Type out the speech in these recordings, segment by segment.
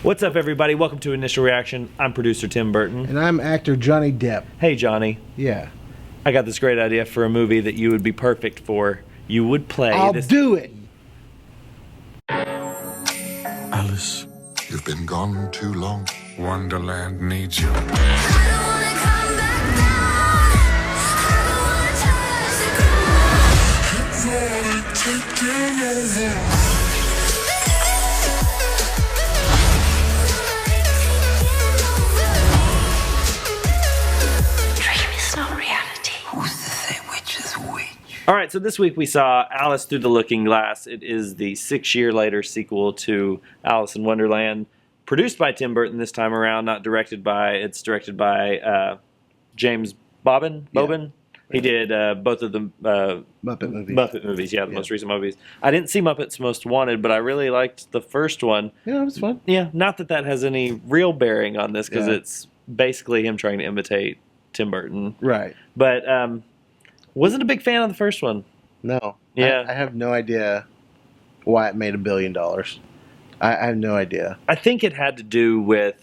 What's up, everybody? Welcome to Initial Reaction. I'm producer Tim Burton. And I'm actor Johnny Depp. Hey, Johnny. Yeah. I got this great idea for a movie that you would be perfect for. You would play I'll this. do it. Alice, You've been gone too long. Wonderland needs you. Dream is not reality. Who's to say which is which? All right, so this week we saw Alice Through the Looking Glass. It is the 6-year-later sequel to Alice in Wonderland, produced by Tim Burton this time around, not directed by. It's directed by James Bobin. He did both of the Muppet movies. Muppet movies, the most recent movies. I didn't see Muppets Most Wanted, but I really liked the first one. Yeah, it was fun. Yeah, not that has any real bearing on this, because Yeah. it's basically him trying to imitate Tim Burton. Right. But wasn't a big fan of the first one. No. Yeah. I have no idea why it made $1 billion. I have no idea. I think it had to do with,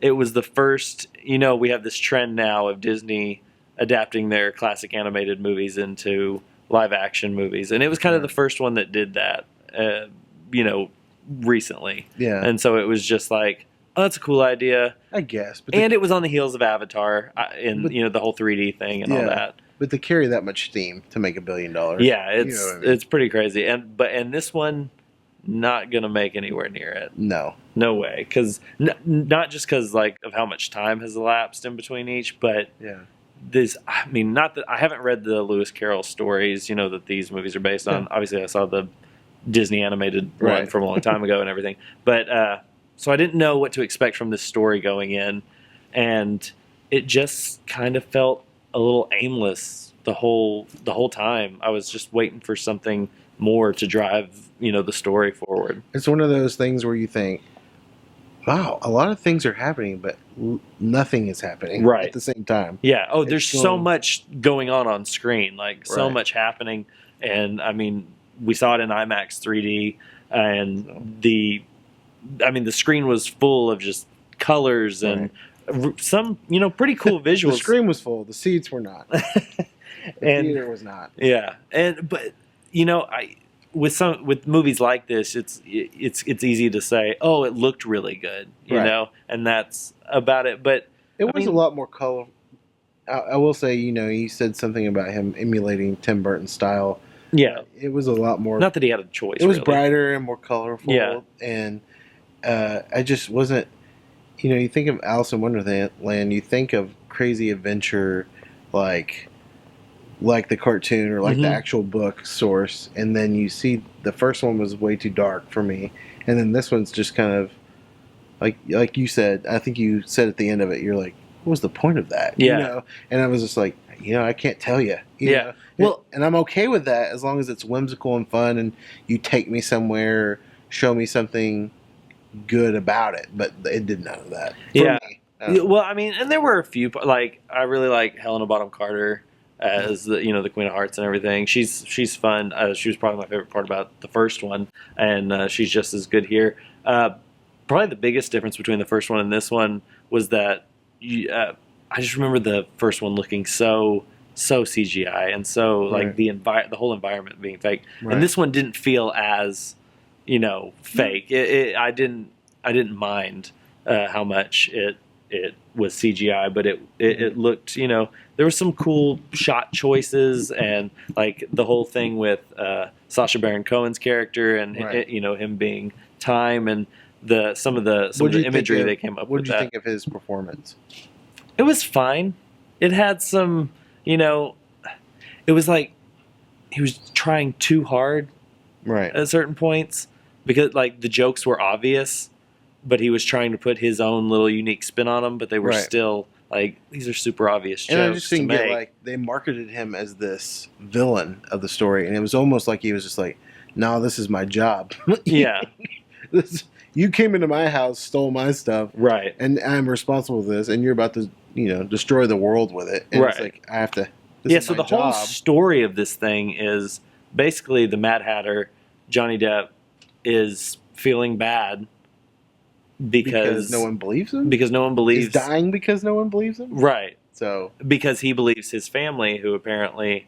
it was the first, we have this trend now of Disney adapting their classic animated movies into live action movies. And it was kind of the first one that did that, recently. Yeah. And so it was just like, oh, that's a cool idea. I guess. But And it was on the heels of Avatar and, the whole 3D thing and all Yeah. that. But to carry that much steam to make $1 billion. Yeah, you it's know what I mean? it's pretty crazy. And this one, not gonna make anywhere near it. No. No way. Because not just because of how much time has elapsed in between each, but Yeah. not that I haven't read the Lewis Carroll stories, that these movies are based on. Yeah. Obviously, I saw the Disney animated one Right. from a long time ago and everything. But so I didn't know what to expect from this story going in, and it just kind of felt a little aimless the whole time. I was just waiting for something more to drive, the story forward. It's one of those things where you think, wow, a lot of things are happening, but nothing is happening Right. at the same time. Yeah. Oh, It's there's so going- much going on screen, so Right. much happening. And I mean, we saw it in IMAX 3D, and the screen was full of just colors and some, pretty cool visuals. The screen was full. The seats were not. The And- theater was not. Yeah. But with movies like this, it's easy to say, oh, it looked really good, Right. and that's about it. But It was a lot more color. I will say, you said something about him emulating Tim Burton's style. yeah, It was a lot more. not that he had a choice. it was really. brighter and more colorful. Yeah. And I just wasn't. You think of Alice in Wonderland, you think of crazy adventure, like the cartoon or like the Mhm. actual book source, and then you see the first one was way too dark for me, and then this one's just kind of like you said. I think you said at the end of it, you're like, what was the point of that? Yeah. And I was just like, I can't tell you. Yeah. Well, and I'm okay with that as long as it's whimsical and fun, and you take me somewhere, show me something good about it. But it did none of that. For Yeah. me. Yeah, well, and there were a few, I really like Helena Bonham Carter as the Queen of Hearts and everything. She's fun. She was probably my favorite part about the first one, and she's just as good here. Probably the biggest difference between the first one and this one was that I just remember the first one looking so CGI and so Right. the whole environment being fake, Right. and this one didn't feel as fake. I didn't mind how much it was CGI, but it looked, there were some cool shot choices, and the whole thing with Sacha Baron Cohen's character and Right. him being time, and some of What'd the you think imagery of- they came up What with. did you That think of his performance? it was fine. It had some, it was like he was trying too hard Right. at certain points, because the jokes were obvious, but he was trying to put his own little unique spin on them, but they were Right. still these are super obvious jokes And I just to didn't make. get they marketed him as this villain of the story, and it was almost like he was just like, "No, this is my job." Yeah, You came into my house, stole my stuff, right. and I'm responsible for this, and you're about to, destroy the world with it. And it's Right. like, I have to. This Yeah, is so my the whole job. story of this thing is basically the Mad Hatter, Johnny Depp, is feeling bad because no one believes him. because no one believes He's dying because no one believes him. right, So because he believes his family, who apparently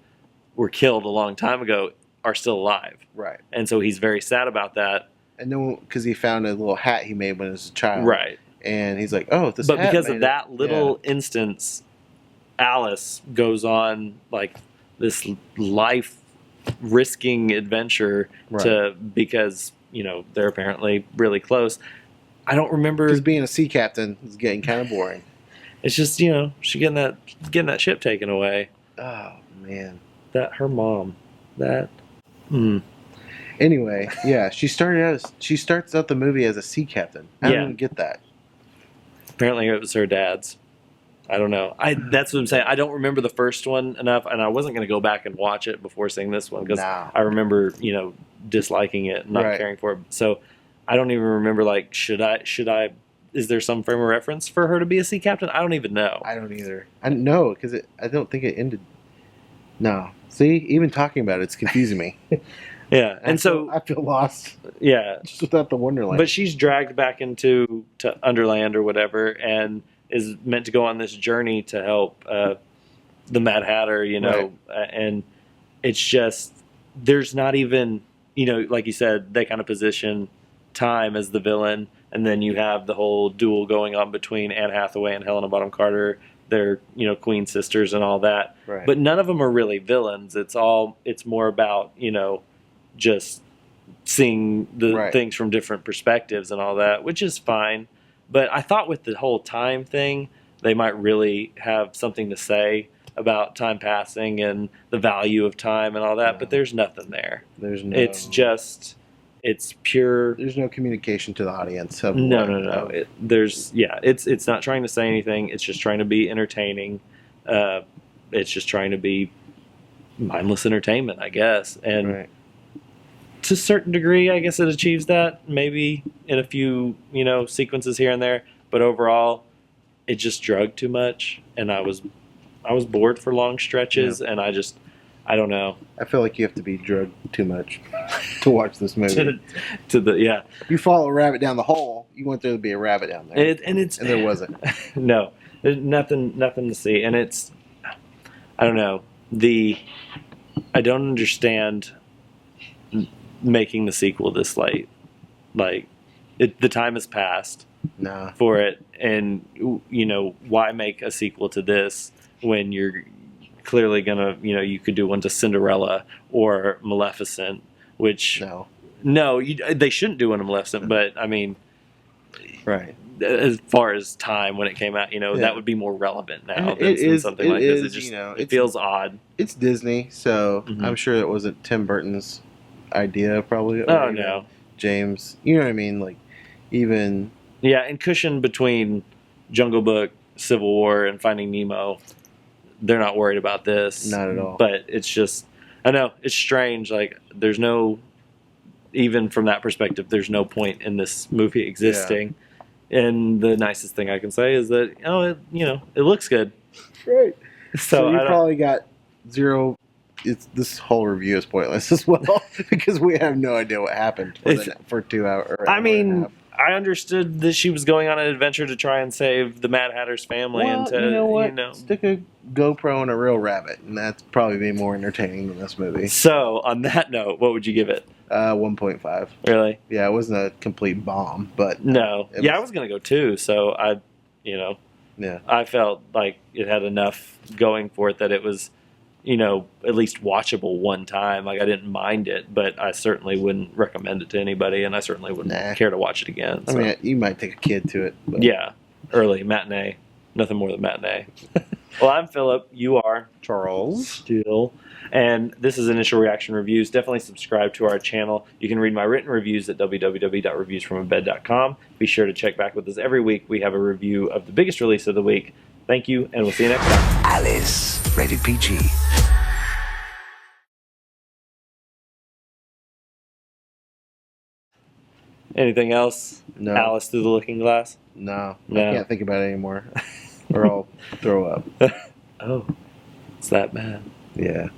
were killed a long time ago, are still alive, right, and so he's very sad about that. and no one, because he found a little hat he made when he was a child. Right, And he's like, oh, this. but hat because made of that it. little instance, Alice goes on like this life risking adventure because they're apparently really close. I don't remember. Because being a sea captain is getting kind of boring. It's just she getting that ship taken away. Oh man. That her mom. That. Anyway, yeah, she starts out the movie as a sea captain. I don't even get that. Apparently, it was her dad's. I don't know. That's what I'm saying. I don't remember the first one enough, and I wasn't going to go back and watch it before seeing this one because I remember disliking it, and not caring for it. So I don't even remember. Like, should I? Is there some frame of reference for her to be a sea captain? I don't even know. I don't either. I don't know because I don't think it ended. No, see, even talking about it's confusing me. Yeah, and so I feel lost. Yeah, just without the Wonderland. But she's dragged back to Underland or whatever, and is meant to go on this journey to help the Mad Hatter. And it's just there's not even like you said, they kind of position Time as the villain, and then you have the whole duel going on between Anne Hathaway and Helena Bonham Carter. They're Queen sisters and all that, right. But none of them are really villains. It's more about just seeing the things from different perspectives and all that, which is fine. But I thought with the whole time thing, they might really have something to say about time passing and the value of time and all that. No. But there's nothing there. It's pure. There's no communication to the audience. No. It's not trying to say anything. It's just trying to be entertaining. It's just trying to be mindless entertainment, I guess. And to a certain degree, I guess it achieves that. Maybe in a few, sequences here and there. But overall, it just drug too much, and I was bored for long stretches, and I don't know. I feel like you have to be drugged too much to watch this movie. You follow a rabbit down the hole, you want there to be a rabbit down there, and there wasn't. No, there's nothing to see, and it's I don't know. I don't understand making the sequel this late. Like the time has passed for it, and why make a sequel to this when you're clearly gonna you could do one to Cinderella or Maleficent, which they shouldn't do one to Maleficent, but I mean, as far as time when it came out, that would be more relevant now than something like this. It feels odd. It's Disney, so I'm sure it wasn't Tim Burton's idea, probably. Oh no, James. You know what I mean? Like even and cushion between Jungle Book, Civil War, and Finding Nemo. They're not worried about this. Not at all. But it's just, I know, it's strange. Like, there's no, even from that perspective, there's no point in this movie existing. Yeah. And the nicest thing I can say is that, it looks good. Right. So you probably got zero. This whole review is pointless as well because we have no idea what happened for 2 hours. I understood that she was going on an adventure to try and save the Mad Hatter's family, and to stick a GoPro in a real rabbit, and that's probably be more entertaining than this movie. So, on that note, what would you give it? 1.5. Really? Yeah, it wasn't a complete bomb, but no. I was gonna go 2. So I felt like it had enough going for it that it was, at least watchable one time. Like, I didn't mind it, but I certainly wouldn't recommend it to anybody, and I certainly wouldn't care to watch it again. So. I mean, you might take a kid to it. But. Yeah, early matinee. Nothing more than matinee. Well, I'm Philip. You are Charles. Still. And this is Initial Reaction Reviews. Definitely subscribe to our channel. You can read my written reviews at www.reviewsfromabed.com. Be sure to check back with us every week. We have a review of the biggest release of the week. Thank you, and we'll see you next time. Alice, rated PG. Anything else? No. Alice Through the Looking Glass? No. I can't think about it anymore. Or I'll throw up. Oh, it's that bad. Yeah.